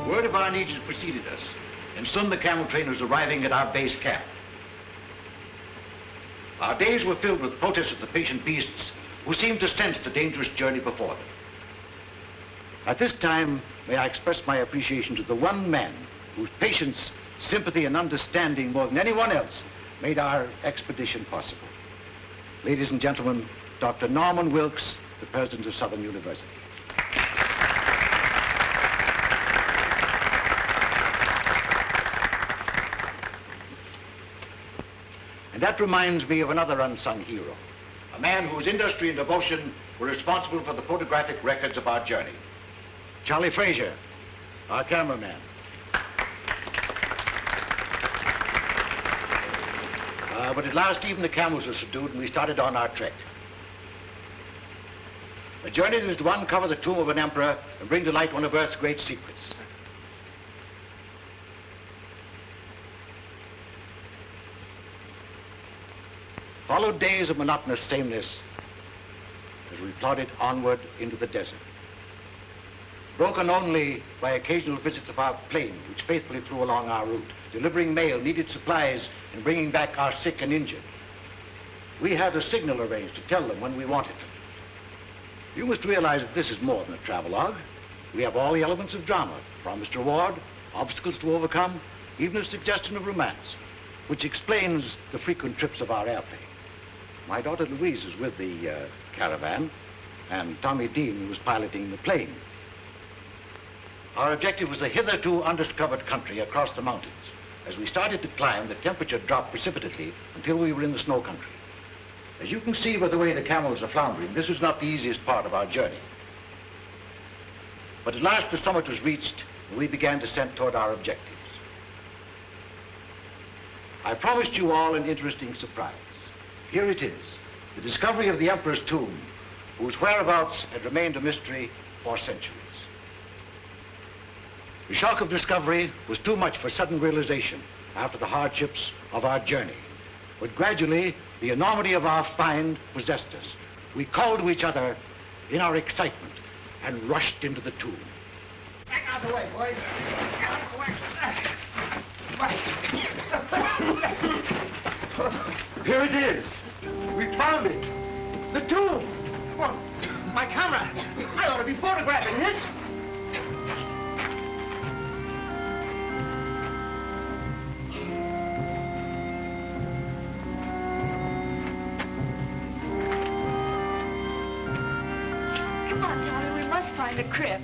Word of our needs had preceded us, and soon the camel train was arriving at our base camp. Our days were filled with protests of the patient beasts who seemed to sense the dangerous journey before them. At this time, may I express my appreciation to the one man whose patience, sympathy, and understanding more than anyone else made our expedition possible. Ladies and gentlemen, Dr. Norman Wilkes, the president of Southern University. And that reminds me of another unsung hero, a man whose industry and devotion were responsible for the photographic records of our journey. Charlie Frazier, our cameraman. But at last, even the camels were subdued, and we started on our trek. A journey that is to uncover the tomb of an emperor and bring to light one of Earth's great secrets. Followed days of monotonous sameness as we plodded onward into the desert, broken only by occasional visits of our plane, which faithfully flew along our route, delivering mail, needed supplies, and bringing back our sick and injured. We had a signal arranged to tell them when we wanted them. You must realize that this is more than a travelogue. We have all the elements of drama, promised reward, obstacles to overcome, even a suggestion of romance, which explains the frequent trips of our airplane. My daughter Louise is with the caravan, and Tommy Dean was piloting the plane. Our objective was a hitherto undiscovered country across the mountains. As we started to climb, the temperature dropped precipitately until we were in the snow country. As you can see by the way the camels are floundering, this was not the easiest part of our journey. But at last the summit was reached, and we began descent toward our objectives. I promised you all an interesting surprise. Here it is, the discovery of the Emperor's tomb, whose whereabouts had remained a mystery for centuries. The shock of discovery was too much for sudden realization after the hardships of our journey. But gradually, the enormity of our find possessed us. We called to each other in our excitement and rushed into the tomb. Back out of the way, boys. Get out of the way. Here it is. We found it. The tomb. Well, my camera. I ought to be photographing this. Come on, Tommy, we must find a crib.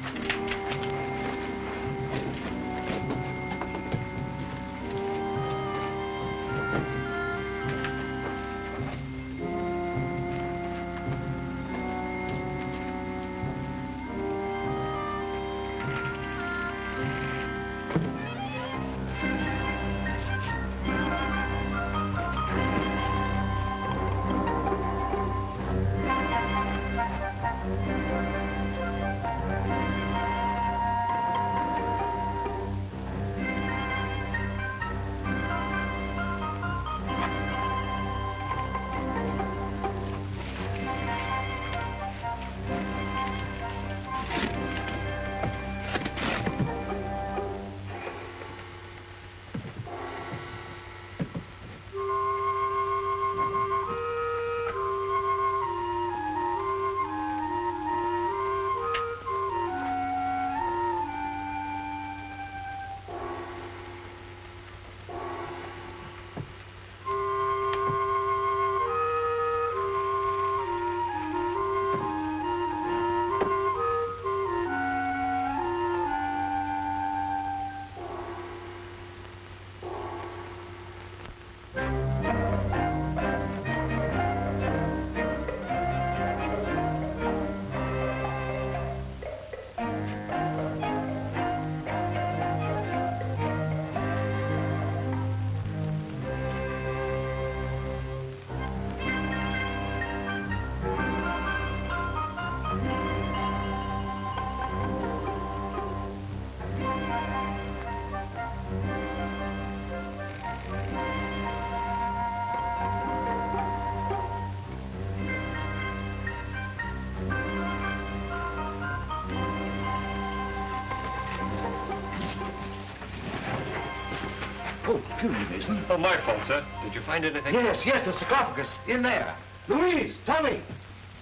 Oh, excuse me, Mason. Oh, my fault, sir. Did you find anything? Yes, the sarcophagus, in there. Louise, Tommy,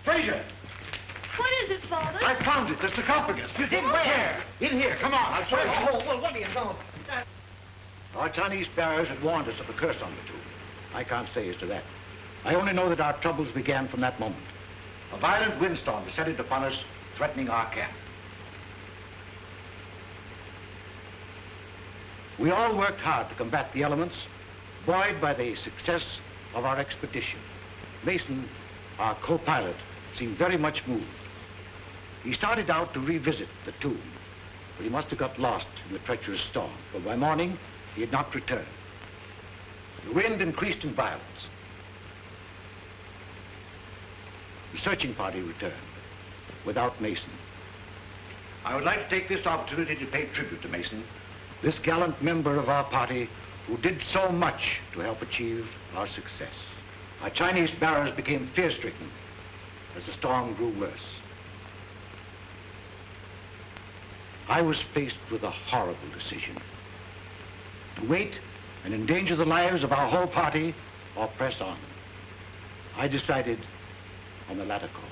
Fraser. What is it, Father? I found it, the sarcophagus. You did where? In here, come on, I'll show you. Oh, well, what do you know? Our Chinese bearers had warned us of a curse on the tomb. I can't say as to that. I only know that our troubles began from that moment. A violent windstorm descended upon us, threatening our camp. We all worked hard to combat the elements, buoyed by the success of our expedition. Mason, our co-pilot, seemed very much moved. He started out to revisit the tomb, but he must have got lost in the treacherous storm, for by morning he had not returned. The wind increased in violence. The searching party returned, without Mason. I would like to take this opportunity to pay tribute to Mason, this gallant member of our party who did so much to help achieve our success. Our Chinese bearers became fear-stricken as the storm grew worse. I was faced with a horrible decision: to wait and endanger the lives of our whole party or press on. I decided on the latter course.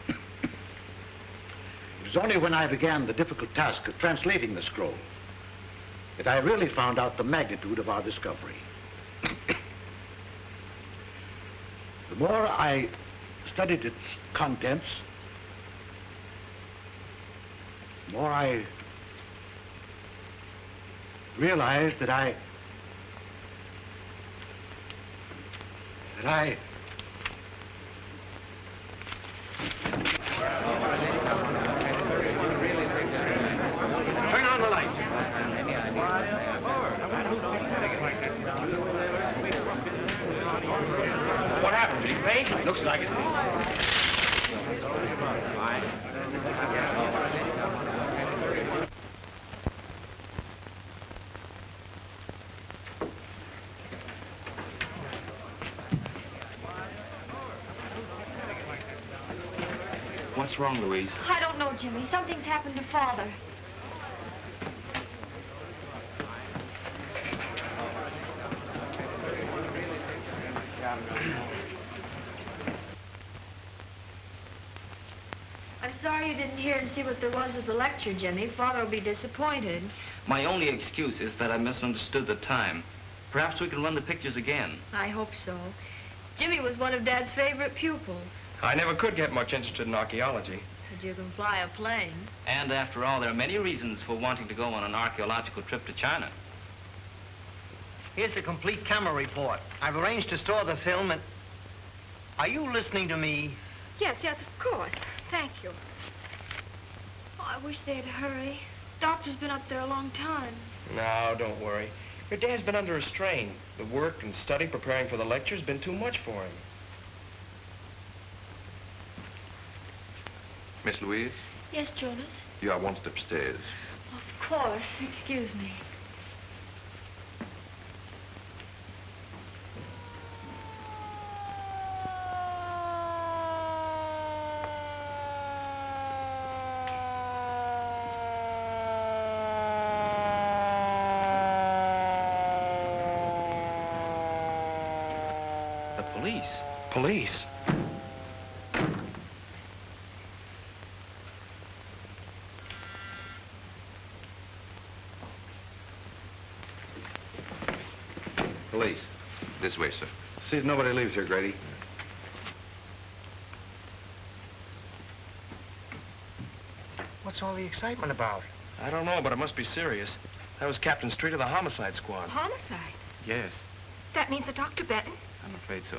It was only when I began the difficult task of translating the scroll that I really found out the magnitude of our discovery. The more I studied its contents, the more I realized that I Turn on the lights. What happened? Did he faint? Looks like it. What's wrong, Louise? I don't know, Jimmy. Something's happened to Father. I'm sorry you didn't hear and see what there was at the lecture, Jimmy. Father will be disappointed. My only excuse is that I misunderstood the time. Perhaps we can run the pictures again. I hope so. Jimmy was one of Dad's favorite pupils. I never could get much interested in archaeology. But you can fly a plane. And after all, there are many reasons for wanting to go on an archaeological trip to China. Here's the complete camera report. I've arranged to store the film and... Are you listening to me? Yes, of course. Thank you. Oh, I wish they'd hurry. Doctor's been up there a long time. No, don't worry. Your dad's been under a strain. The work and study preparing for the lecture's been too much for him. Miss Louise, Yes, Jonas? you are wanted upstairs. Of course. Excuse me. The police? Police? Police. This way, sir. See if nobody leaves here, Grady. What's all the excitement about? I don't know, but it must be serious. That was Captain Street of the homicide squad. Homicide? Yes, That means that Dr. Benton? I'm afraid so.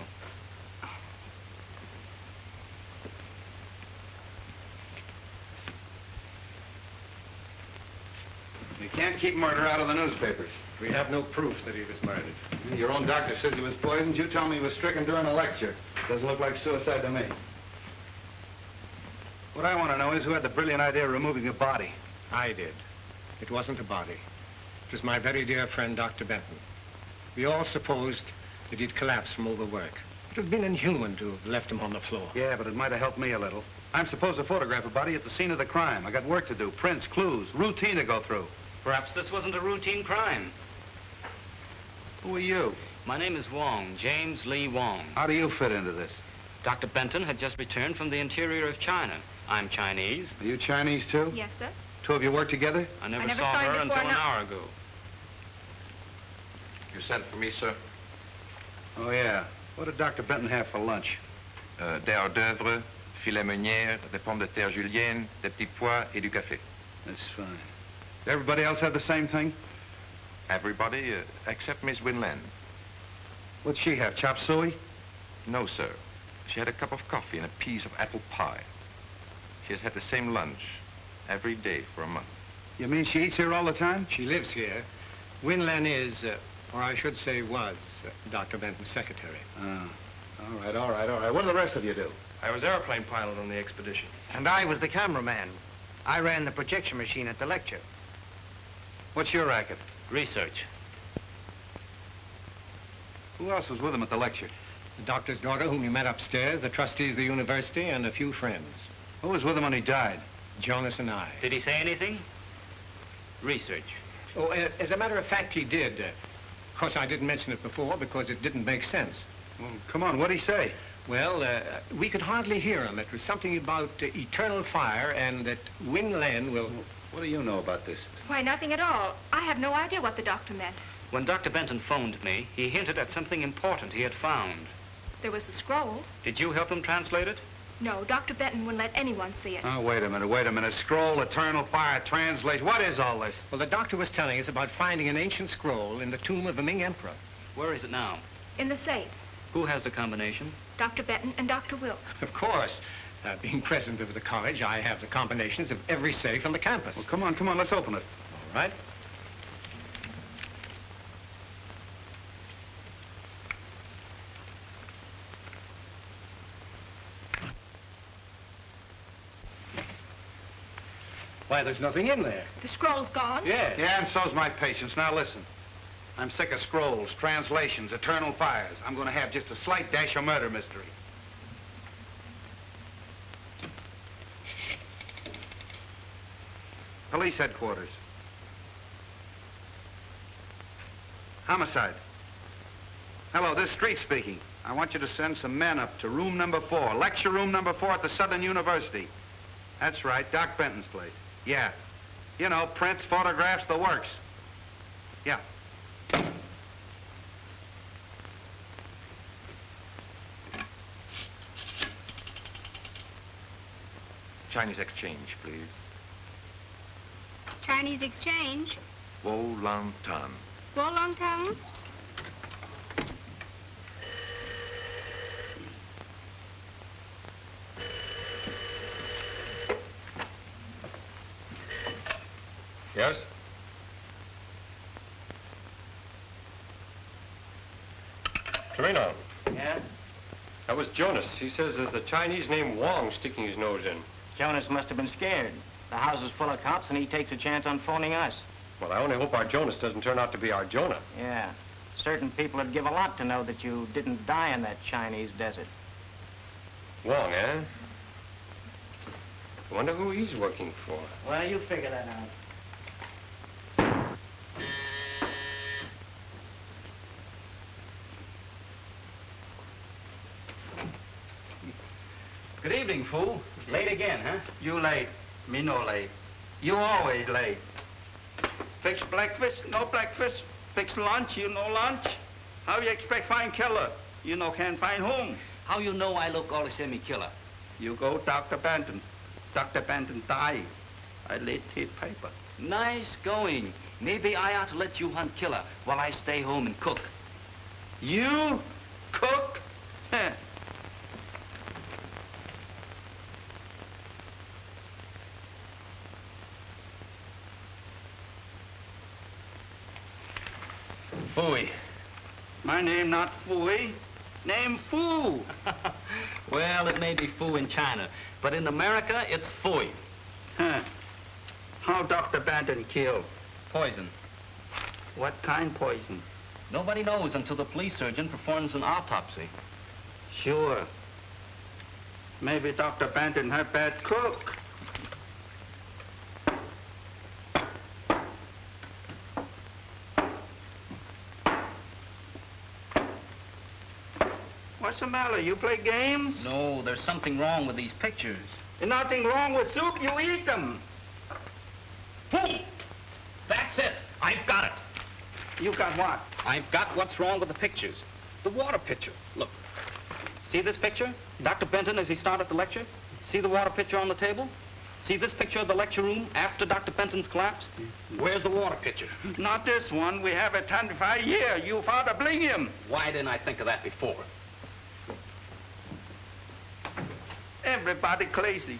You can't keep murder out of the newspapers. we have no proof that he was murdered. Your own doctor says he was poisoned. You tell me he was stricken during a lecture. Doesn't look like suicide to me. What I want to know is who had the brilliant idea of removing the body. I did. It wasn't a body. It was my very dear friend, Dr. Benton. We all supposed that he'd collapsed from overwork. It would have been inhuman to have left him on the floor. Yeah, but it might have helped me a little. I'm supposed to photograph a body at the scene of the crime. I got work to do, prints, clues, routine to go through. Perhaps this wasn't a routine crime. Who are you? My name is Wong, James Lee Wong. How do you fit into this? Dr. Benton had just returned from the interior of China. I'm Chinese. Are you Chinese, too? Yes, sir. Two of you work together? I never never saw saw you her before, until an no. hour ago. You sent for me, sir? Oh, yeah. What did Dr. Benton have for lunch? Des hors d'oeuvre, filet meunière, des pommes de terre julienne, des petits pois et du café. That's fine. Did everybody else have the same thing? Everybody except Miss Winland. What'd she have, chop suey? No, sir. She had a cup of coffee and a piece of apple pie. She has had the same lunch every day for a month. You mean she eats here all the time? She lives here. Winlan is, or I should say was, Dr. Benton's secretary. All right, all right, all right. What do the rest of you do? I was airplane pilot on the expedition. And I was the cameraman. I ran the projection machine at the lecture. What's your racket? Research. Who else was with him at the lecture? The doctor's daughter, whom you met upstairs, the trustees of the university, and a few friends. Who was with him when he died? Jonas and I. Did he say anything? Research. Oh, as a matter of fact, he did. Of course, I didn't mention it before because it didn't make sense. Well, come on, what'd he say? Well, we could hardly hear him. It was something about eternal fire and that Winlan will... What do you know about this? Why, nothing at all. I have no idea what the doctor meant. When Dr. Benton phoned me, he hinted at something important he had found. There was the scroll. Did you help him translate it? No, Dr. Benton wouldn't let anyone see it. Oh, wait a minute, wait a minute. Scroll, eternal fire, translate. What is all this? Well, the doctor was telling us about finding an ancient scroll in the tomb of the Ming Emperor. Where is it now? In the safe. Who has the combination? Dr. Benton and Dr. Wilkes. Of course. Being president of the college, I have the combinations of every safe on the campus. Well, come on, let's open it. All right. Why, there's nothing in there. The scroll's gone? Yes. Yeah, and so's my patience. Now listen. I'm sick of scrolls, translations, eternal fires. I'm going to have just a slight dash of murder mystery. Police headquarters. Homicide. Hello, this is Street speaking. I want you to send some men up to room number 4, lecture room number 4 at the Southern University. That's right, Doc Benton's place. Yeah. You know, prints, photographs, the works. Yeah. Chinese exchange, please. Chinese exchange. Wo Lang Tan. Wo Long Tang. Yes? Torino. Yeah? That was Jonas. He says there's a Chinese named Wong sticking his nose in. Jonas must have been scared. The house is full of cops, and he takes a chance on phoning us. Well, I only hope our Jonas doesn't turn out to be our Jonah. Yeah. Certain people would give a lot to know that you didn't die in that Chinese desert. Wong, eh? I wonder who he's working for. Well, you figure that out. Good evening, fool. Late again, huh? You late. Me no late. You always late. Fix breakfast, no breakfast. Fix lunch, you no lunch. How you expect find killer? You no can't find home. How you know I look all the same killer? You go Dr. Benton. Dr. Benton die. I lit his paper. Nice going. Maybe I ought to let you hunt killer while I stay home and cook. You cook? Heh. Fooey. My name not Fooey. Name Fu. Well, it may be Fu in China, but in America, it's Fooey. Huh. How Dr. Benton killed? Poison. What kind poison? Nobody knows until the police surgeon performs an autopsy. Sure. Maybe Dr. Benton had bad cook. What's the matter? You play games? No, there's something wrong with these pictures. There's nothing wrong with soup. You eat them. Fool! That's it. I've got it. You got what? I've got what's wrong with the pictures. The water pitcher. Look. See this picture? Dr. Benton as he started the lecture? See the water pitcher on the table? See this picture of the lecture room after Dr. Benton's collapse? Where's the water pitcher? Not this one. We have it 25 years. You father bring him. Why didn't I think of that before? Everybody crazy.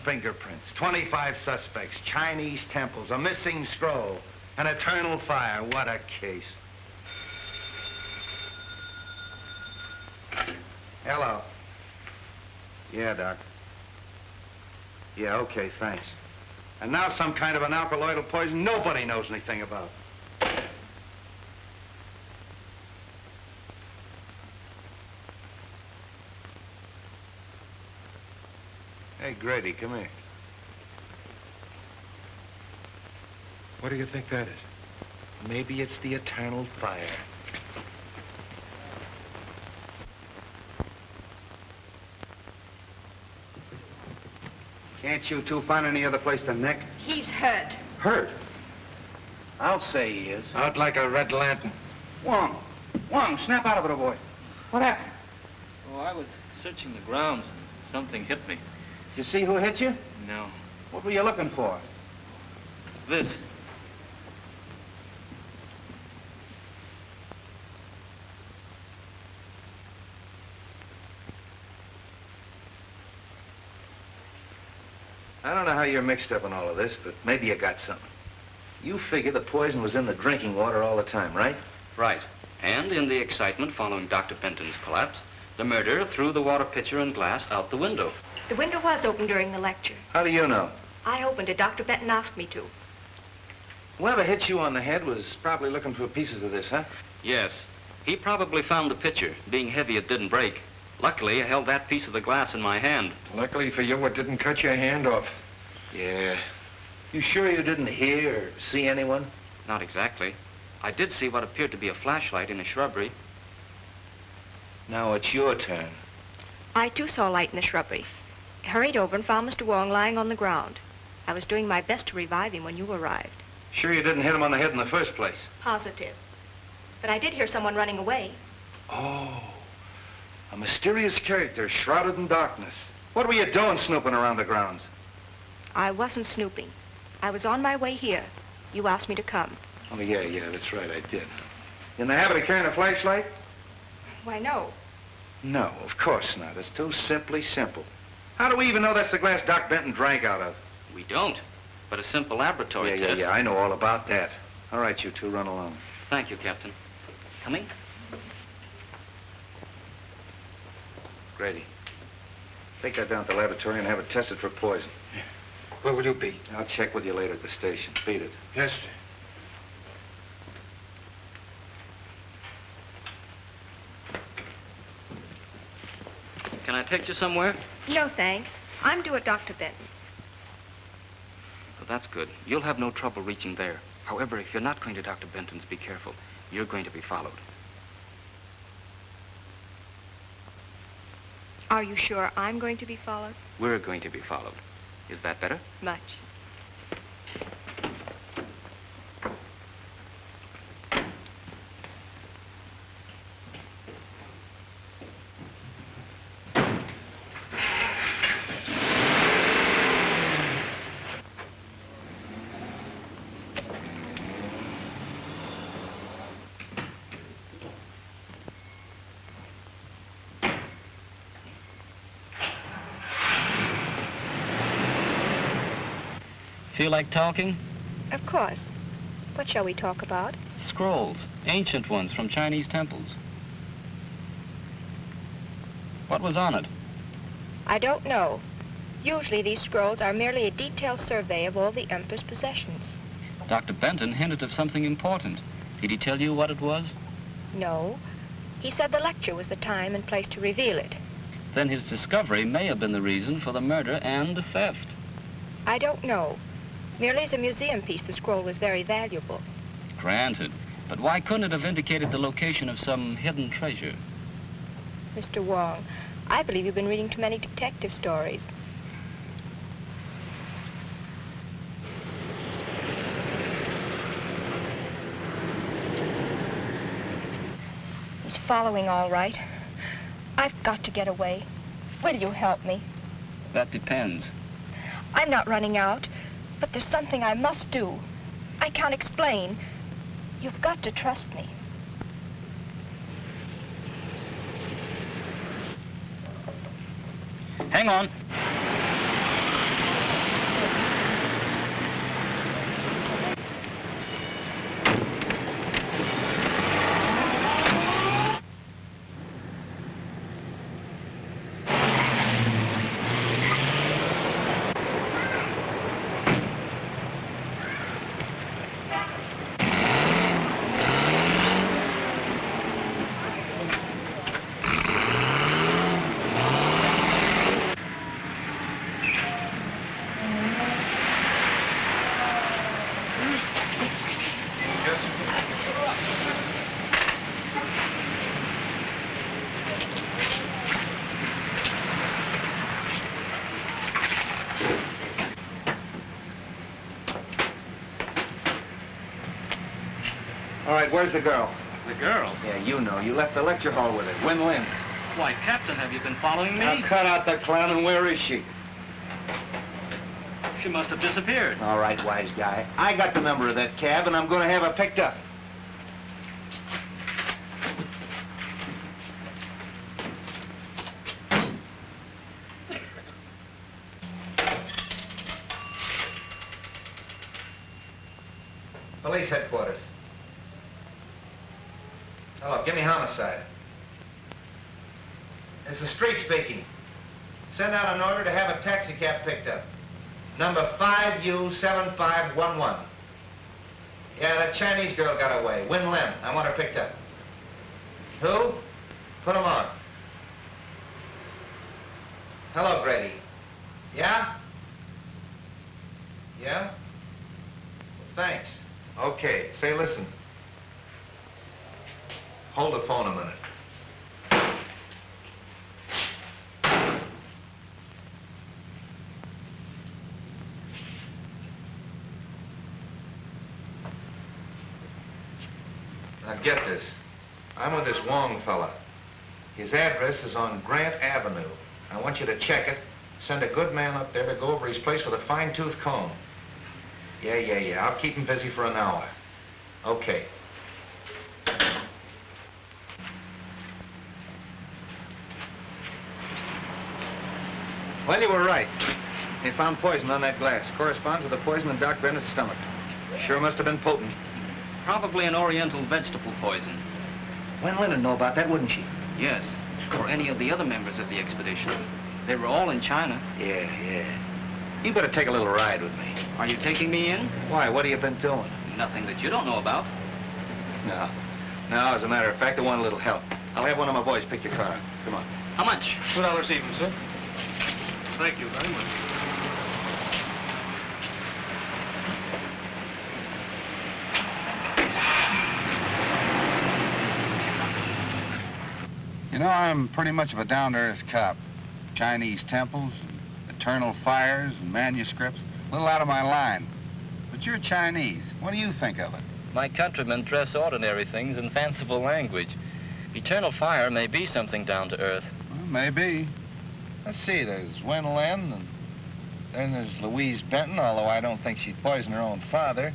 Fingerprints, 25 suspects, Chinese temples, a missing scroll, an eternal fire. What a case. Hello. Yeah, Doc. Yeah, okay, thanks. And now some kind of an alkaloidal poison nobody knows anything about. Hey, Grady, come here. What do you think that is? Maybe it's the eternal fire. Can't you two find any other place to nick? He's hurt. Hurt? I'll say he is. Out like a red lantern. Wong, snap out of it, old boy. What happened? Oh, I was searching the grounds and something hit me. You see who hit you? No. What were you looking for? This. I don't know how you're mixed up in all of this, but maybe you got something. You figure the poison was in the drinking water all the time, right? Right. And in the excitement following Dr. Benton's collapse, the murderer threw the water pitcher and glass out the window. The window was open during the lecture. How do you know? I opened it. Dr. Benton asked me to. Whoever hit you on the head was probably looking for pieces of this, huh? Yes. He probably found the pitcher. Being heavy, it didn't break. Luckily, I held that piece of the glass in my hand. Luckily for you, it didn't cut your hand off. Yeah. You sure you didn't hear or see anyone? Not exactly. I did see what appeared to be a flashlight in a shrubbery. Now it's your turn. I, too, saw a light in the shrubbery. I hurried over and found Mr. Wong lying on the ground. I was doing my best to revive him when you arrived. Sure you didn't hit him on the head in the first place? Positive. But I did hear someone running away. Oh, a mysterious character shrouded in darkness. What were you doing snooping around the grounds? I wasn't snooping. I was on my way here. You asked me to come. Oh, yeah, that's right, I did. You in the habit of carrying a flashlight? Why, no. No, of course not. It's too simply simple. How do we even know that's the glass Doc Benton drank out of? We don't. But a simple laboratory test. Yeah, I know all about that. All right, you two, run along. Thank you, Captain. Coming? Grady, take that down to the laboratory and have it tested for poison. Yeah. Where will you be? I'll check with you later at the station. Beat it. Yes, sir. Can I take you somewhere? No, thanks. I'm due at Dr. Benton's. So that's good. You'll have no trouble reaching there. However, if you're not going to Dr. Benton's, be careful. You're going to be followed. Are you sure I'm going to be followed? We're going to be followed. Is that better? Much. Feel like talking? Of course. What shall we talk about? Scrolls. Ancient ones from Chinese temples. What was on it? I don't know. Usually these scrolls are merely a detailed survey of all the Emperor's possessions. Dr. Benton hinted of something important. Did he tell you what it was? No. He said the lecture was the time and place to reveal it. Then his discovery may have been the reason for the murder and the theft. I don't know. Merely as a museum piece, the scroll was very valuable. Granted. But why couldn't it have indicated the location of some hidden treasure? Mr. Wong, I believe you've been reading too many detective stories. He's following all right. I've got to get away. Will you help me? That depends. I'm not running out, but there's something I must do. I can't explain. You've got to trust me. Hang on. All right, where's the girl? The girl? Yeah, you know. You left the lecture hall with her. Win Lin. Why, Captain, have you been following me? Now cut out the clown, and where is she? She must have disappeared. All right, wise guy. I got the number of that cab, and I'm going to have her picked up. Police headquarters. Hello, give me homicide. This is Street speaking. Send out an order to have a taxi cab picked up. Number 5U7511. Yeah, that Chinese girl got away. Win Lin. I want her picked up. Who? Put him on. Hello, Grady. Yeah? Yeah? Well, thanks. Okay, say, listen. Hold the phone a minute. Now get this. I'm with this Wong fella. His address is on Grant Avenue. I want you to check it. Send a good man up there to go over his place with a fine-tooth comb. Yeah. I'll keep him busy for an hour. Okay. Well, you were right. They found poison on that glass. Corresponds with the poison in Doc Bennett's stomach. Sure must have been potent. Probably an oriental vegetable poison. Wen Lin would know about that, wouldn't she? Yes, or any of the other members of the expedition. They were all in China. Yeah. You better take a little ride with me. Are you taking me in? Why? What have you been doing? Nothing that you don't know about. No, as a matter of fact, I want a little help. I'll have one of my boys pick your car up. Come on. How much? $2 even, sir. Thank you very much. I'm pretty much of a down-to-earth cop. Chinese temples, and eternal fires, and manuscripts. A little out of my line. But you're Chinese. What do you think of it? My countrymen dress ordinary things in fanciful language. Eternal fire may be something down to earth. Well, maybe. Let's see, there's Wen Lin, and then there's Louise Benton, although I don't think she'd poison her own father.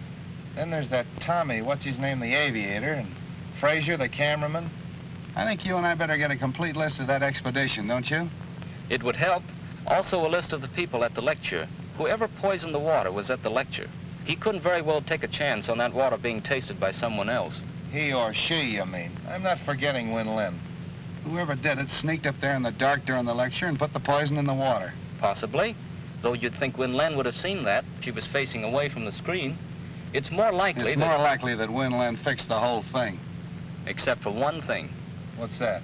Then there's that Tommy, what's his name, the aviator, and Frazier, the cameraman. I think you and I better get a complete list of that expedition, don't you? It would help. Also a list of the people at the lecture. Whoever poisoned the water was at the lecture. He couldn't very well take a chance on that water being tasted by someone else. He or she, you mean? I'm not forgetting Wen Lin. Whoever did it sneaked up there in the dark during the lecture and put the poison in the water. Possibly. Though you'd think Wen Lin would have seen that. She was facing away from the screen. It's more likely It's more likely that Wen Lin fixed the whole thing. Except for one thing. What's that?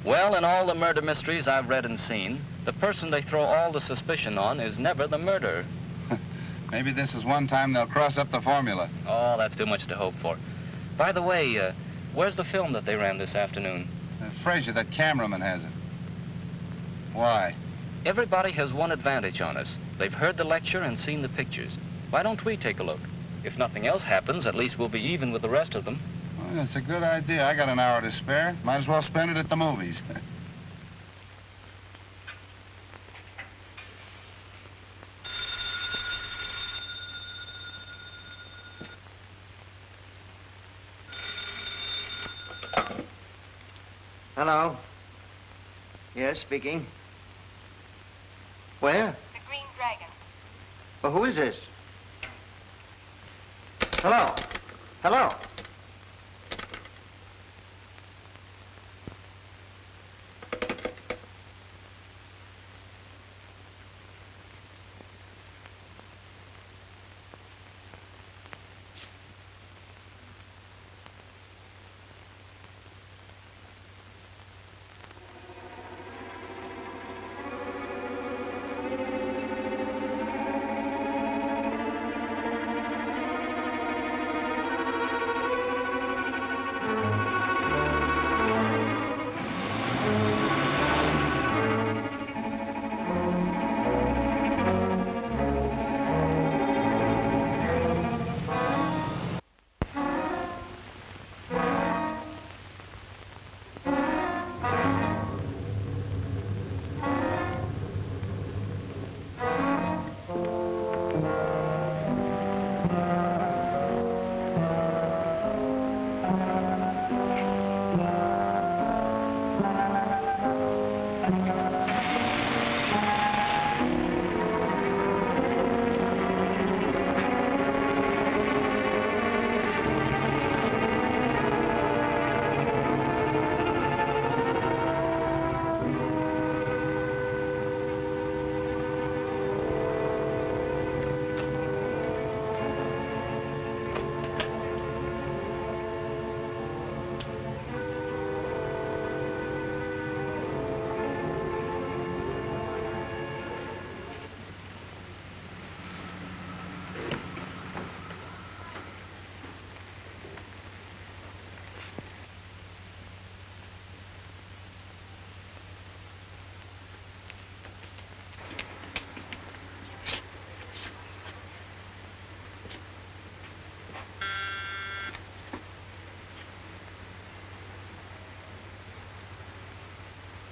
Well, in all the murder mysteries I've read and seen, the person they throw all the suspicion on is never the murderer. Maybe this is one time they'll cross up the formula. Oh, that's too much to hope for. By the way, where's the film that they ran this afternoon? Frazier, that cameraman, has it. Why? Everybody has one advantage on us. They've heard the lecture and seen the pictures. Why don't we take a look? If nothing else happens, at least we'll be even with the rest of them. Well, that's a good idea. I got an hour to spare. Might as well spend it at the movies. Hello? Yes, speaking. Where? The Green Dragon. Well, who is this? Hello? Hello?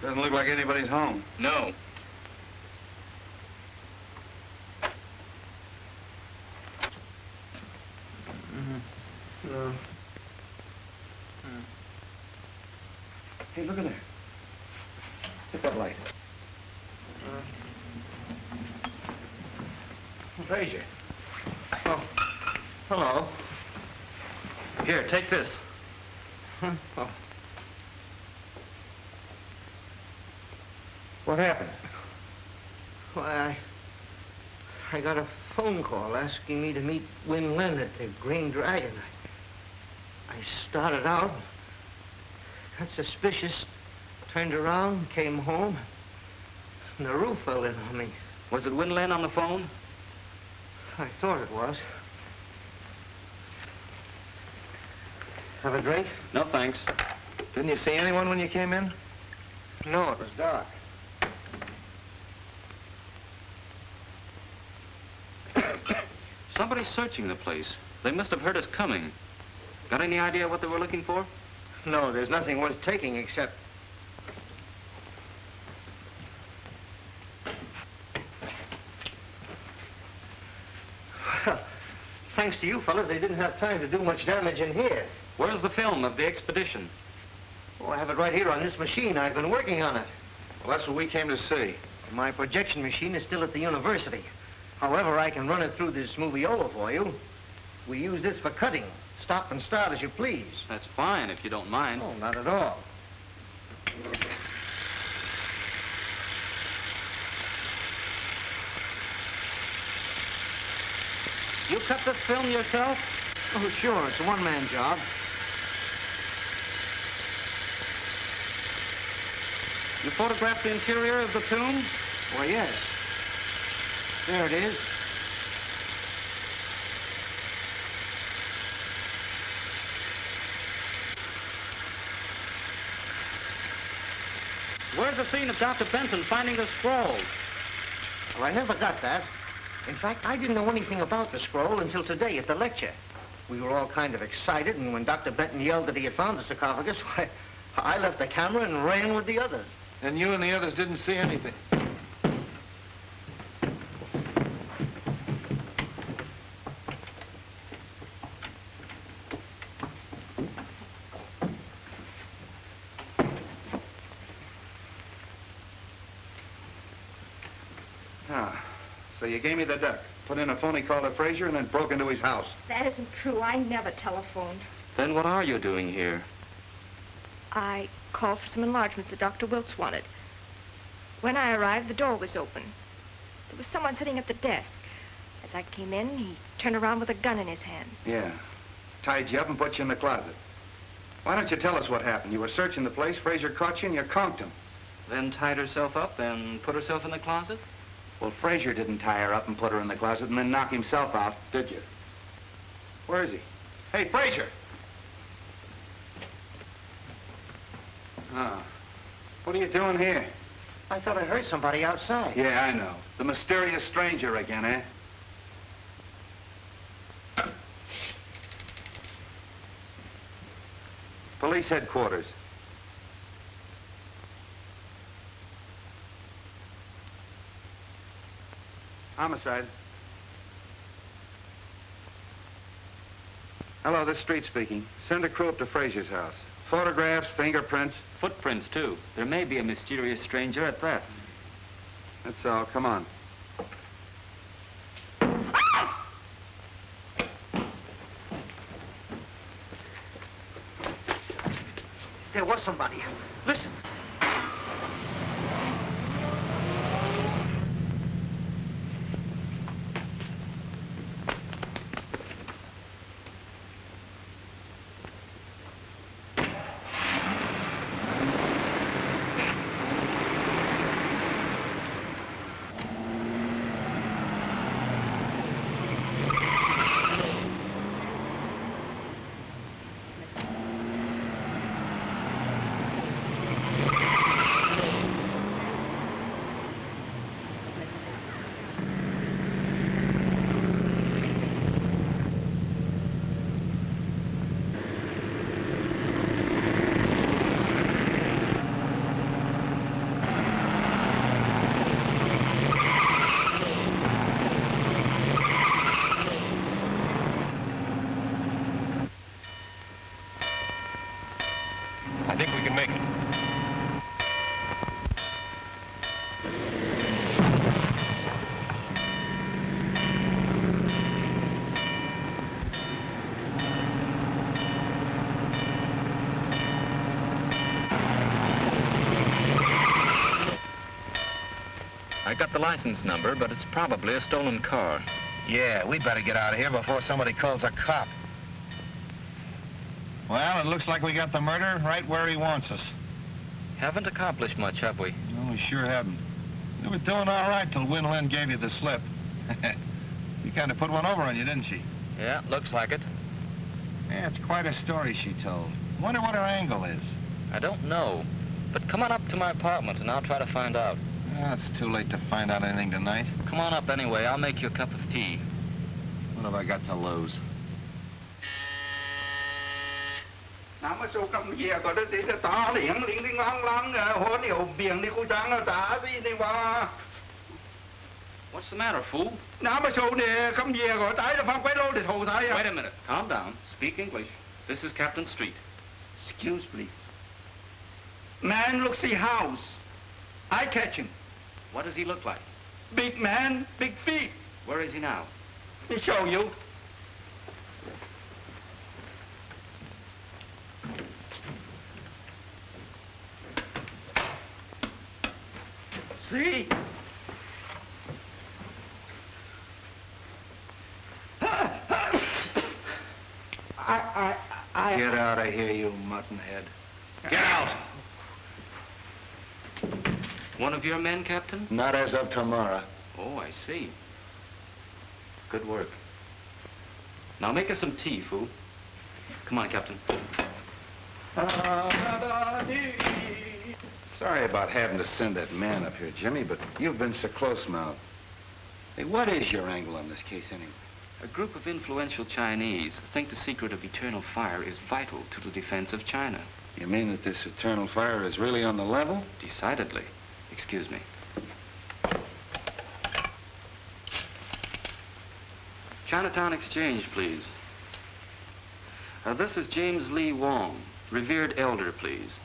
Doesn't look like anybody's home. No. No. Hey, look at there. Hit that light. Frazier. Oh, hello. Here, take this. Oh. What happened? Why, I got a phone call asking me to meet Wen Lin at the Green Dragon. I started out, got suspicious, turned around, came home, and the roof fell in on me. Was it Wen Lin on the phone? I thought it was. Have a drink? No, thanks. Didn't you see anyone when you came in? No, it was dark. Somebody's searching the place. They must have heard us coming. Got any idea what they were looking for? No, there's nothing worth taking except... Well, thanks to you fellas, they didn't have time to do much damage in here. Where's the film of the expedition? Oh, I have it right here on this machine. I've been working on it. Well, that's what we came to see. My projection machine is still at the university. However, I can run it through this moviola for you. We use this for cutting. Stop and start as you please. That's fine, if you don't mind. Oh, not at all. You cut this film yourself? Oh, sure. It's a one-man job. You photographed the interior of the tomb? Why, yes. There it is. Where's the scene of Dr. Benton finding the scroll? Well, I never got that. In fact, I didn't know anything about the scroll until today at the lecture. We were all kind of excited, and when Dr. Benton yelled that he had found the sarcophagus, why, I left the camera and ran with the others. And you and the others didn't see anything? So you gave me the duck, put in a phony call to Frazier, and then broke into his house. That isn't true. I never telephoned. Then what are you doing here? I called for some enlargements that Dr. Wilkes wanted. When I arrived, the door was open. There was someone sitting at the desk. As I came in, he turned around with a gun in his hand. Yeah. Tied you up and put you in the closet. Why don't you tell us what happened? You were searching the place, Frazier caught you, and you conked him. Then tied herself up and put herself in the closet? Well, Frazier didn't tie her up and put her in the closet and then knock himself out, did you? Where is he? Hey, Frazier! Oh. What are you doing here? I thought I heard somebody outside. Yeah, I know. The mysterious stranger again, eh? Police headquarters. Homicide. Hello, this is Street speaking. Send a crew up to Frazier's house. Photographs, fingerprints. Footprints, too. There may be a mysterious stranger at that. That's all. Come on. There was somebody. Listen. I think we can make it. I got the license number, but it's probably a stolen car. Yeah, we better get out of here before somebody calls a cop. Well, it looks like we got the murderer right where he wants us. Haven't accomplished much, have we? No, we sure haven't. We were doing all right till Win Lin gave you the slip. She kind of put one over on you, didn't she? Yeah, looks like it. Yeah, it's quite a story she told. Wonder what her angle is. I don't know. But come on up to my apartment and I'll try to find out. It's too late to find out anything tonight. Come on up anyway. I'll make you a cup of tea. What have I got to lose? Nào mà số cầm về có đất thì ta liền liền liền lăng lăng hoa nhiều biển đi cô trang nó ta gì đi mà. What's the matter, fool? Nào mà số này cầm về có tái là phang quay lô để thầu tái à. Wait a minute. Calm down. Speak English. This is Captain Street. Excuse me. Man looks the house. I catch him. What does he look like? Big man, big feet. Where is he now? Let me show you. See? I... Get out of here, you muttonhead. Get out! One of your men, Captain? Not as of tomorrow. Oh, I see. Good work. Now make us some tea, fool. Come on, Captain. Sorry about having to send that man up here, Jimmy, but you've been so close-mouthed. Hey, what is your angle on this case, anyway? A group of influential Chinese think the secret of eternal fire is vital to the defense of China. You mean that this eternal fire is really on the level? Decidedly. Excuse me. Chinatown Exchange, please. This is James Lee Wong, revered elder, please.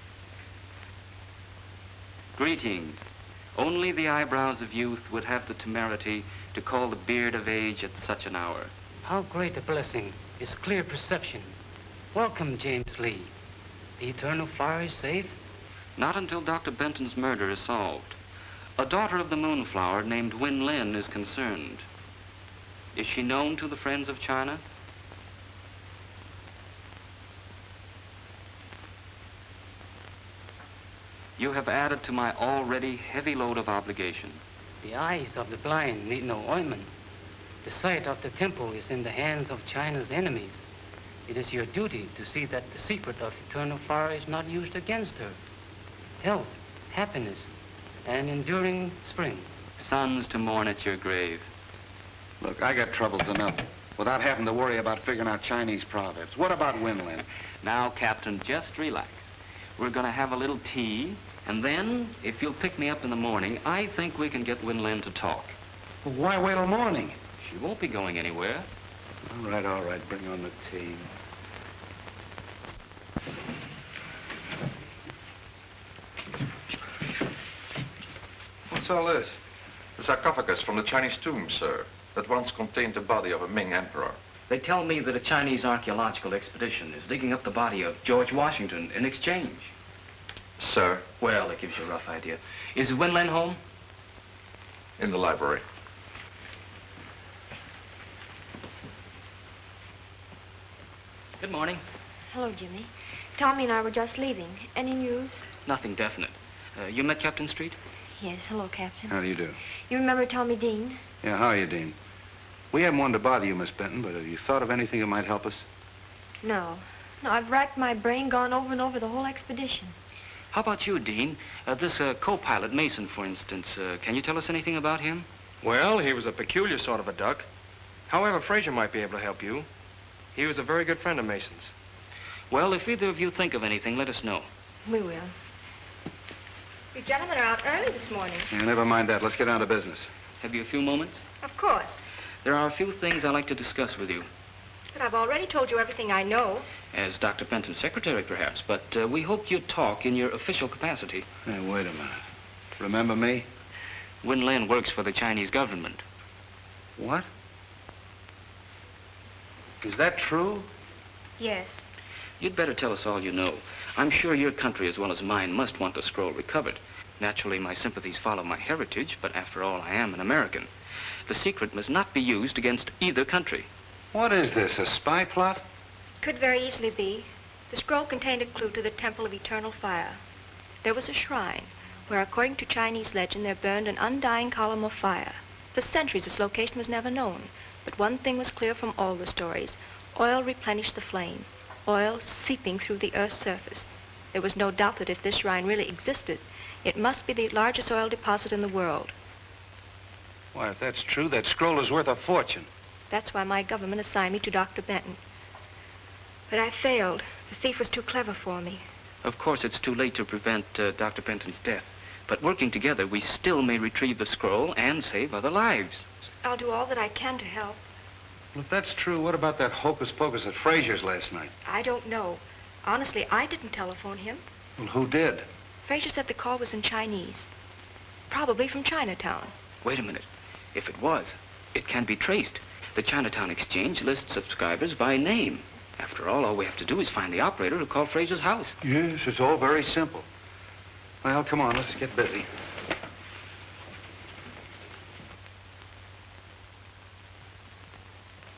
Greetings. Only the eyebrows of youth would have the temerity to call the beard of age at such an hour. How great a blessing is clear perception. Welcome, James Lee. The eternal fire is safe? Not until Dr. Benton's murder is solved. A daughter of the Moonflower named Win Lin is concerned. Is she known to the friends of China? You have added to my already heavy load of obligation. The eyes of the blind need no ointment. The sight of the temple is in the hands of China's enemies. It is your duty to see that the secret of eternal fire is not used against her. Health, happiness, and enduring spring. Sons to mourn at your grave. Look, I got troubles enough without having to worry about figuring out Chinese proverbs. What about Win Lin? Now, Captain, just relax. We're going to have a little tea, and then, if you'll pick me up in the morning, I think we can get Win Lin to talk. Well, why wait till morning? She won't be going anywhere. All right. Bring on the tea. What's all this? The sarcophagus from the Chinese tomb, sir, that once contained the body of a Ming emperor. They tell me that a Chinese archaeological expedition is digging up the body of George Washington in exchange. Sir? Well, that gives you a rough idea. Is Win Lin home? In the library. Good morning. Hello, Jimmy. Tommy and I were just leaving. Any news? Nothing definite. You met Captain Street? Yes, hello, Captain. How do you do? You remember Tommy Dean? Yeah, how are you, Dean? We haven't wanted to bother you, Miss Benton, but have you thought of anything that might help us? No, I've racked my brain, gone over and over the whole expedition. How about you, Dean? This co-pilot, Mason, for instance. Can you tell us anything about him? Well, he was a peculiar sort of a duck. However, Fraser might be able to help you. He was a very good friend of Mason's. Well, if either of you think of anything, let us know. We will. You gentlemen are out early this morning. Yeah, never mind that. Let's get down to business. Have you a few moments? Of course. There are a few things I'd like to discuss with you. But I've already told you everything I know. As Dr. Benton's secretary, perhaps, but we hoped you'd talk in your official capacity. Hey, wait a minute. Remember me? Win Lin works for the Chinese government. What? Is that true? Yes. You'd better tell us all you know. I'm sure your country, as well as mine, must want the scroll recovered. Naturally, my sympathies follow my heritage, but after all, I am an American. The secret must not be used against either country. What is this, a spy plot? Could very easily be. The scroll contained a clue to the Temple of Eternal Fire. There was a shrine where, according to Chinese legend, there burned an undying column of fire. For centuries, its location was never known. But one thing was clear from all the stories. Oil replenished the flame. Oil seeping through the Earth's surface. There was no doubt that if this shrine really existed, it must be the largest oil deposit in the world. Why, if that's true, that scroll is worth a fortune. That's why my government assigned me to Dr. Benton. But I failed. The thief was too clever for me. Of course, it's too late to prevent Dr. Benton's death. But working together, we still may retrieve the scroll and save other lives. I'll do all that I can to help. Well, if that's true, what about that hocus pocus at Frazier's last night? I don't know. Honestly, I didn't telephone him. Well, who did? Frazier said the call was in Chinese. Probably from Chinatown. Wait a minute. If it was, it can be traced. The Chinatown Exchange lists subscribers by name. After all we have to do is find the operator who called Frazier's house. Yes, it's all very simple. Well, come on, let's get busy.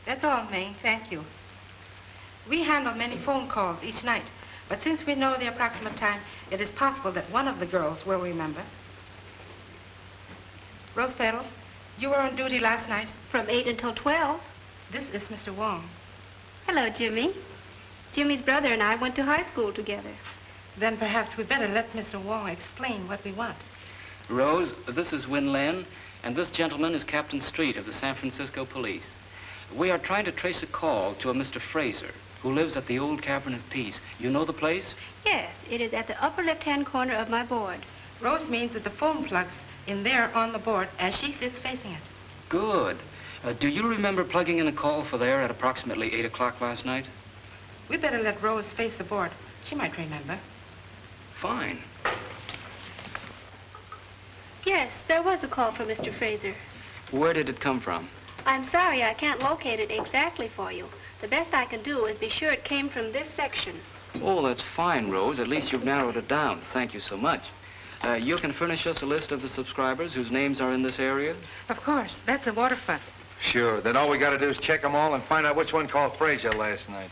That's all, May. Thank you. We handle many phone calls each night, but since we know the approximate time, it is possible that one of the girls will remember. Rose Petal, you were on duty last night? From 8 until 12. This is Mr. Wong. Hello, Jimmy. Jimmy's brother and I went to high school together. Then perhaps we better let Mr. Wong explain what we want. Rose, this is Win Len, and this gentleman is Captain Street of the San Francisco Police. We are trying to trace a call to a Mr. Fraser, who lives at the old Cavern of Peace. You know the place? Yes, it is at the upper left-hand corner of my board. Rose means that the phone plug's in there on the board as she sits facing it. Good. Do you remember plugging in a call for there at approximately 8 o'clock last night? We better let Rose face the board. She might remember. Fine. Yes, there was a call from Mr. Fraser. Where did it come from? I'm sorry I can't locate it exactly for you. The best I can do is be sure it came from this section. Oh, that's fine, Rose. At least you've narrowed it down. Thank you so much. You can furnish us a list of the subscribers whose names are in this area? Of course. That's the waterfront. Sure. Then all we got to do is check them all and find out which one called Frazier last night.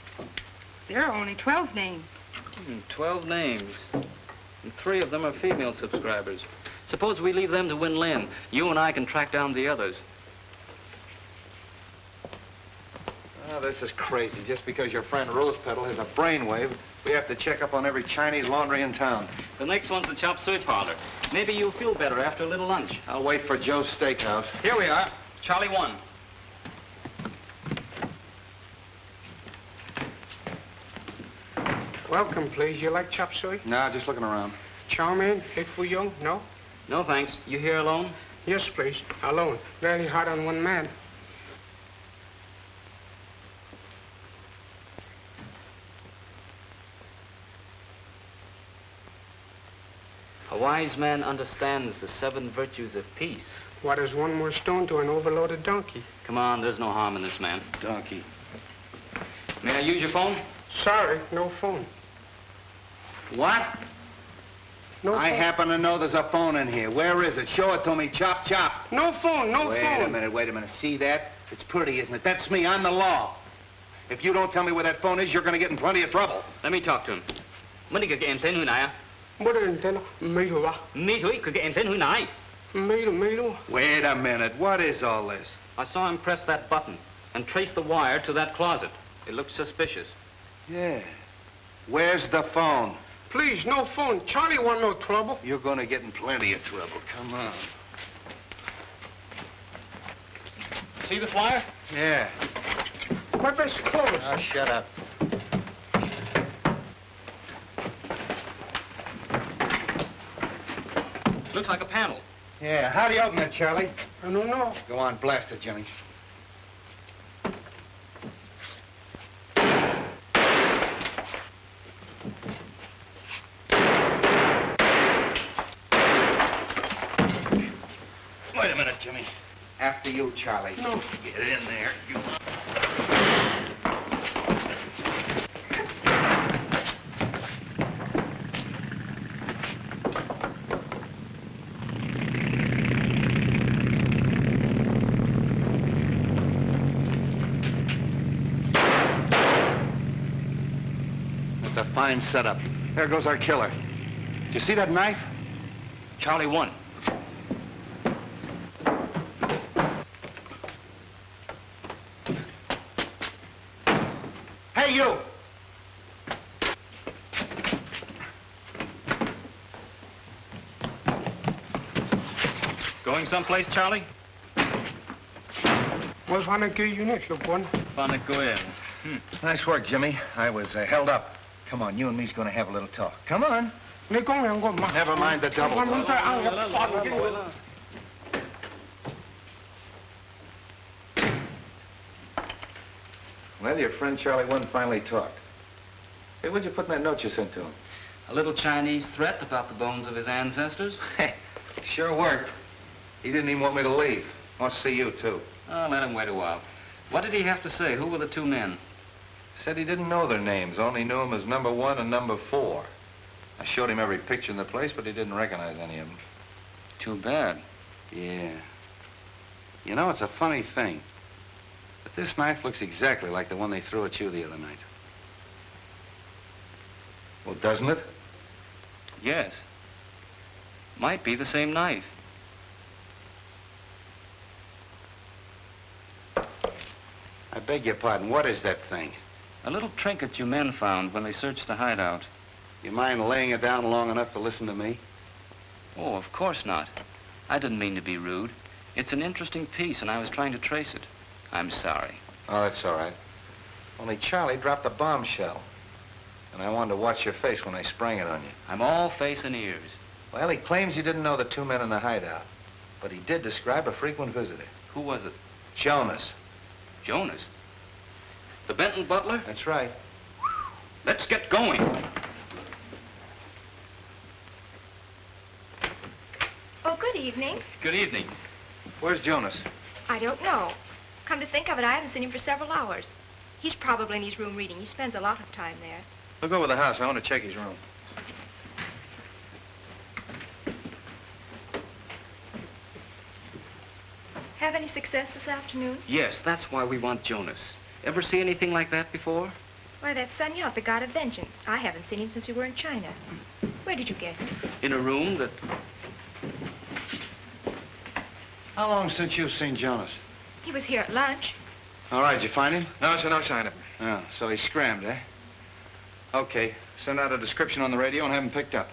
There are only 12 names. 12 names. And 3 of them are female subscribers. Suppose we leave them to Win Len. You and I can track down the others. Oh, this is crazy. Just because your friend Rose Petal has a brainwave, we have to check up on every Chinese laundry in town. The next one's the chop suey parlor. Maybe you'll feel better after a little lunch. I'll wait for Joe's Steakhouse. Here we are. Charlie 1. Welcome, please. You like chop suey? No, just looking around. Chow mein, egg foo young? No? No, thanks. You here alone? Yes, please. Alone. Very hard on one man. A wise man understands the 7 virtues of peace. What is one more stone to an overloaded donkey? Come on, there's no harm in this man. Donkey. May I use your phone? Sorry, no phone. What? No I phone. happen to know there's a phone in here. Where is it? Show it to me. Chop, chop. No phone, no phone. Wait a minute. See that? It's pretty, isn't it? That's me. I'm the law. If you don't tell me where that phone is, you're going to get in plenty of trouble. Let me talk to him. What do you get in now? What is it? Me too. Me too. Could get in now. Me too. Wait a minute. What is all this? I saw him press that button and trace the wire to that closet. It looks suspicious. Yeah. Where's the phone? Please, no phone. Charlie want no trouble. You're going to get in plenty of trouble. Come on. See this wire? Yeah. My best clothes. Oh, shut up. Looks like a panel. Yeah. How do you open it, Charlie? I don't know. Go on, blast it, Jimmy. Wait a minute, Jimmy. After you, Charlie. No. Get in there. You... That's a fine setup. There goes our killer. Do you see that knife? Charlie 1. Hey, you! Going someplace, Charlie? Well, wanna go unit, look one. Nice work, Jimmy. I was held up. Come on, you and me's gonna have a little talk. Come on. Never mind the double talk. Well, your friend Charlie One finally talked. Hey, what'd you put in that note you sent to him? A little Chinese threat about the bones of his ancestors. Sure worked. He didn't even want me to leave. Wants to see you, too. Oh, let him wait a while. What did he have to say? Who were the two men? Said he didn't know their names, only knew them as number 1 and number 4. I showed him every picture in the place, but he didn't recognize any of them. Too bad. Yeah. You know, it's a funny thing. But this knife looks exactly like the one they threw at you the other night. Well, doesn't it? Yes. Might be the same knife. I beg your pardon. What is that thing? A little trinket you men found when they searched the hideout. You mind laying it down long enough to listen to me? Oh, of course not. I didn't mean to be rude. It's an interesting piece, and I was trying to trace it. I'm sorry. Oh, that's all right. Only Charlie dropped a bombshell. And I wanted to watch your face when I sprang it on you. I'm all face and ears. Well, he claims you didn't know the two men in the hideout. But he did describe a frequent visitor. Who was it? Jonas. Jonas? The Benton butler? That's right. Let's get going. Oh, good evening. Good evening. Where's Jonas? I don't know. Come to think of it, I haven't seen him for several hours. He's probably in his room reading. He spends a lot of time there. Look over the house. I want to check his room. Have any success this afternoon? Yes, that's why we want Jonas. Ever see anything like that before? Why, that's Sun Yat, the god of vengeance. I haven't seen him since we were in China. Where did you get him? In a room that... How long since you've seen Jonas? He was here at lunch. All right, did you find him? No, sir, no sign of him. Yeah, so he scrammed, eh? Okay, send out a description on the radio and have him picked up.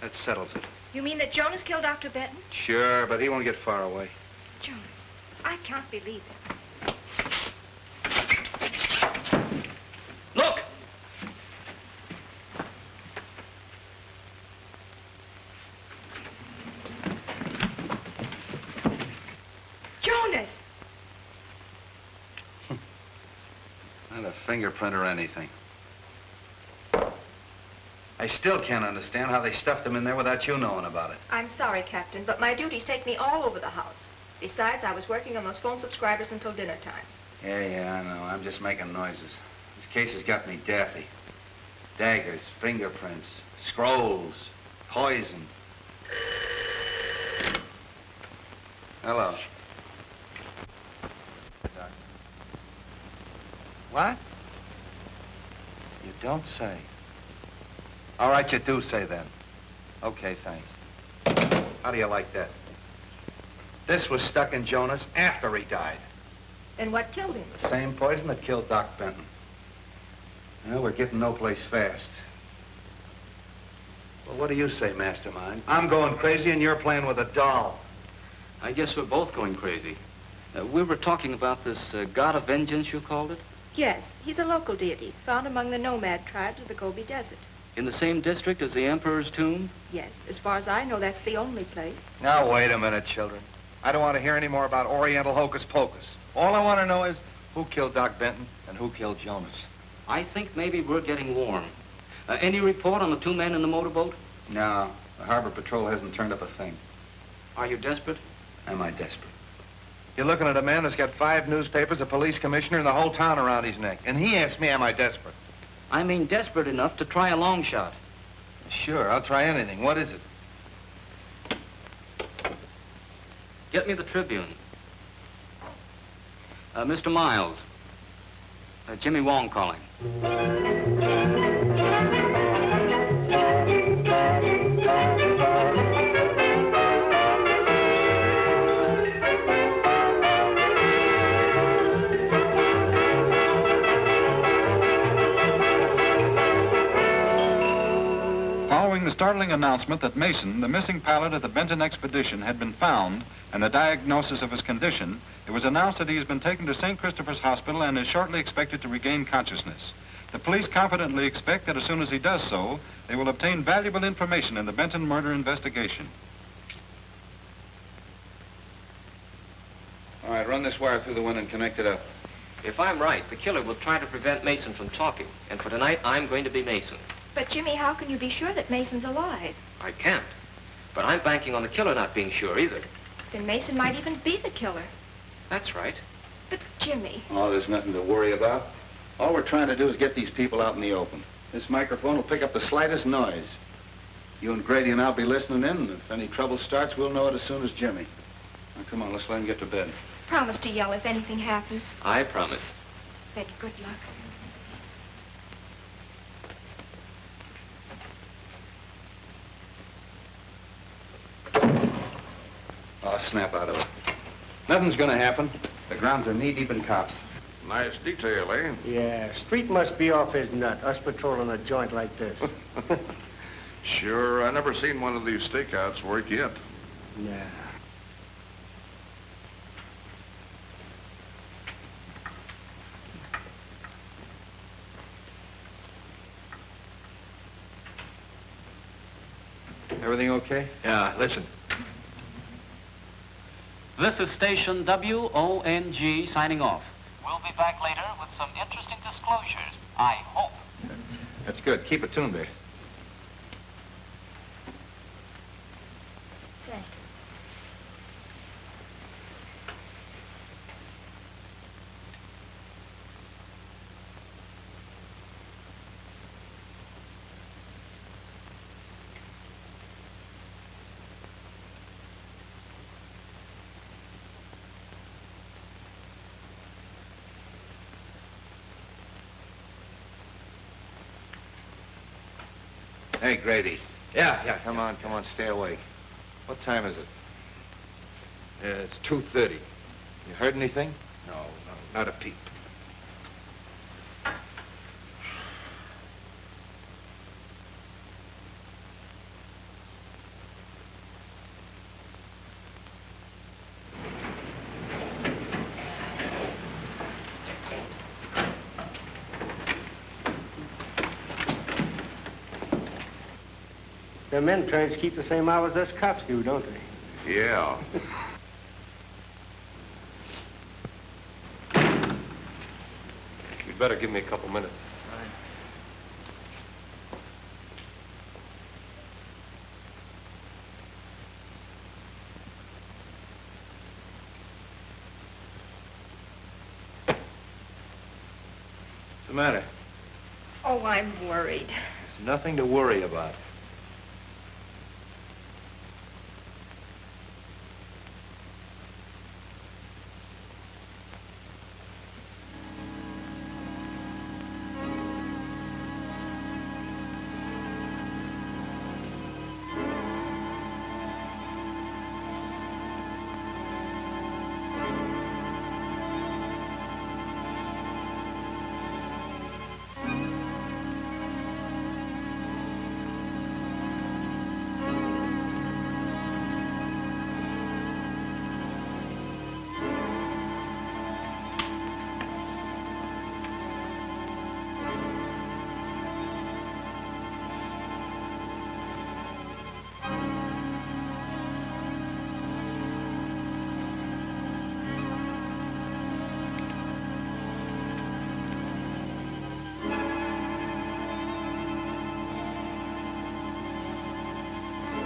That settles it. You mean that Jonas killed Dr. Benton? Sure, but he won't get far away. Jonas, I can't believe it. Look! Jonas! Not a fingerprint or anything. I still can't understand how they stuffed him in there without you knowing about it. I'm sorry, Captain, but my duties take me all over the house. Besides, I was working on those phone subscribers until dinner time. Yeah, I know. I'm just making noises. This case has got me daffy. Daggers, fingerprints, scrolls, poison. Hello. What? You don't say. All right, you do say then. Okay, thanks. How do you like that? This was stuck in Jonas after he died. Then what killed him? The same poison that killed Doc Benton. Well, we're getting no place fast. Well, what do you say, Mastermind? I'm going crazy and you're playing with a doll. I guess we're both going crazy. We were talking about this god of vengeance, you called it? Yes, he's a local deity, found among the nomad tribes of the Gobi Desert. In the same district as the Emperor's tomb? Yes, as far as I know, that's the only place. Now, wait a minute, children. I don't want to hear any more about Oriental hocus pocus. All I want to know is who killed Doc Benton and who killed Jonas. I think maybe we're getting warm. Any report on the two men in the motorboat? No, the Harbor Patrol hasn't turned up a thing. Are you desperate? Am I desperate? You're looking at a man that's got 5 newspapers, a police commissioner, and the whole town around his neck. And he asked me, am I desperate? I mean desperate enough to try a long shot. Sure, I'll try anything. What is it? Get me the Tribune. Mr. Miles. Jimmy Wong calling. startling announcement that Mason, the missing pilot of the Benton expedition, had been found and the diagnosis of his condition, it was announced that he has been taken to St. Christopher's Hospital and is shortly expected to regain consciousness. The police confidently expect that as soon as he does so, they will obtain valuable information in the Benton murder investigation. All right, run this wire through the window and connect it up. If I'm right, the killer will try to prevent Mason from talking. And for tonight, I'm going to be Mason. But, Jimmy, how can you be sure that Mason's alive? I can't. But I'm banking on the killer not being sure either. Then Mason might even be the killer. That's right. But, Jimmy... Oh, there's nothing to worry about. All we're trying to do is get these people out in the open. This microphone will pick up the slightest noise. You and Grady and I'll be listening in, and if any trouble starts, we'll know it as soon as Jimmy. Now, come on, let's let him get to bed. Promise to yell if anything happens. I promise. Then good luck. Oh, snap out of it. Nothing's gonna happen. The grounds are knee-deep in cops. Nice detail, eh? Yeah, Street must be off his nut, us patrolling a joint like this. Sure, I never seen one of these stakeouts work yet. Yeah. Everything okay? Yeah, listen. This is station WONG signing off. We'll be back later with some interesting disclosures, I hope. That's good. Keep it tuned there. Thanks. Hey, Grady. Yeah. Come on, stay awake. What time is it? It's 2:30. You heard anything? No, not a peep. Them interns keep the same hours us cops do, don't they? Yeah. You'd better give me a couple minutes. What's the matter? Oh, I'm worried. There's nothing to worry about.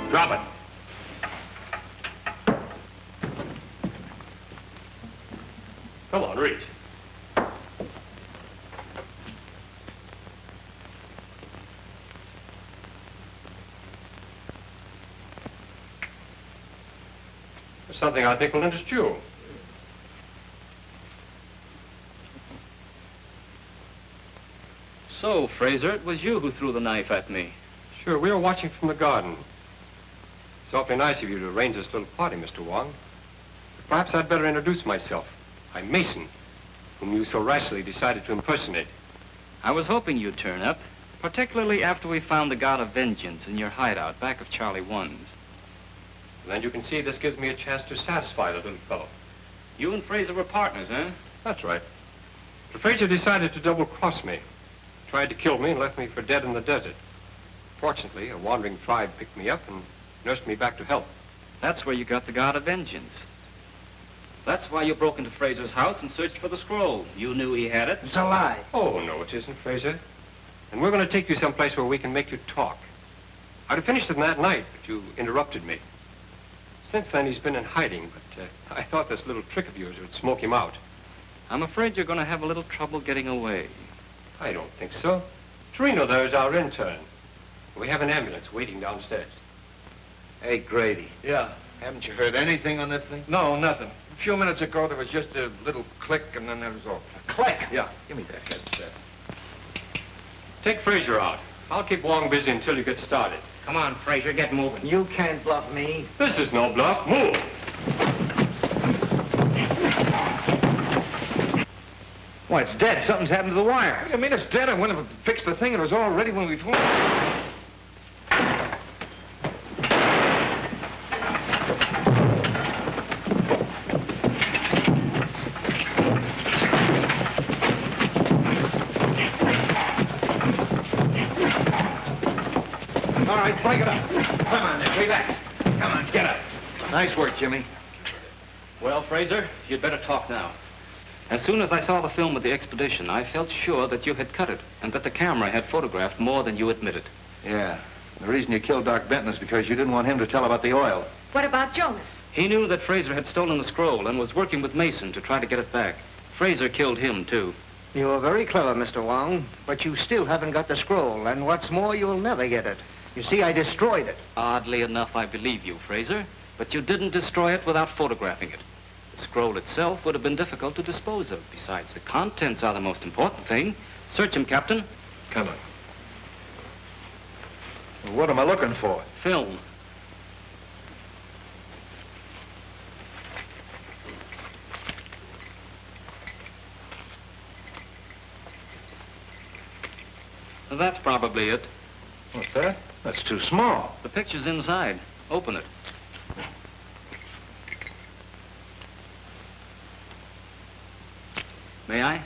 Drop it. Come on, reach. There's something I think will interest you. So, Fraser, it was you who threw the knife at me. Sure, we were watching from the garden. It's awfully nice of you to arrange this little party, Mr. Wong. Perhaps I'd better introduce myself. I'm Mason, whom you so rashly decided to impersonate. I was hoping you'd turn up. Particularly after we found the God of Vengeance in your hideout back of Charlie 1's. Then you can see this gives me a chance to satisfy the little fellow. You and Fraser were partners, huh? That's right. But Fraser decided to double-cross me. Tried to kill me and left me for dead in the desert. Fortunately, a wandering tribe picked me up and nursed me back to health. That's where you got the God of Vengeance. That's why you broke into Fraser's house and searched for the scroll. You knew he had it. It's a lie. Oh, no, it isn't, Fraser. And we're going to take you someplace where we can make you talk. I'd have finished it that night, but you interrupted me. Since then, he's been in hiding, but I thought this little trick of yours would smoke him out. I'm afraid you're going to have a little trouble getting away. I don't think so. Torino there is our intern. We have an ambulance waiting downstairs. Hey, Grady. Yeah? Haven't you heard anything on this thing? No, nothing. A few minutes ago, there was just a little click, and then that was all. A click? Yeah. Give me that headset. Take Fraser out. I'll keep Wong busy until you get started. Come on, Fraser, get moving. You can't bluff me. This is no bluff. Move! Why, it's dead. Something's happened to the wire. What do you mean it's dead? I went and fixed the thing. It was all ready when we phoned. All right, break it up. Come on, then. Relax. Come on, get up. Nice work, Jimmy. Well, Fraser, you'd better talk now. As soon as I saw the film of the expedition, I felt sure that you had cut it and that the camera had photographed more than you admitted. Yeah. The reason you killed Doc Benton is because you didn't want him to tell about the oil. What about Jonas? He knew that Fraser had stolen the scroll and was working with Mason to try to get it back. Fraser killed him, too. You are very clever, Mr. Wong, but you still haven't got the scroll, and what's more, you'll never get it. You see, I destroyed it. Oddly enough, I believe you, Fraser, but you didn't destroy it without photographing it. The scroll itself would have been difficult to dispose of. Besides, the contents are the most important thing. Search him, Captain. Come on. Well, what am I looking for? Film. That's probably it. What's that? That's too small. The picture's inside. Open it. May I?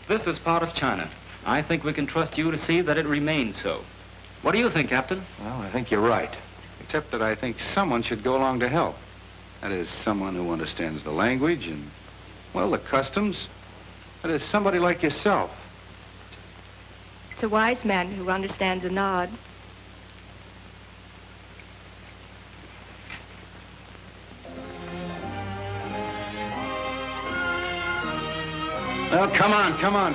This is part of China. I think we can trust you to see that it remains so. What do you think, Captain? Well, I think you're right. Except that I think someone should go along to help. That is, someone who understands the language and, well, the customs. That is, somebody like yourself. It's a wise man who understands a nod. Well, come on, come on.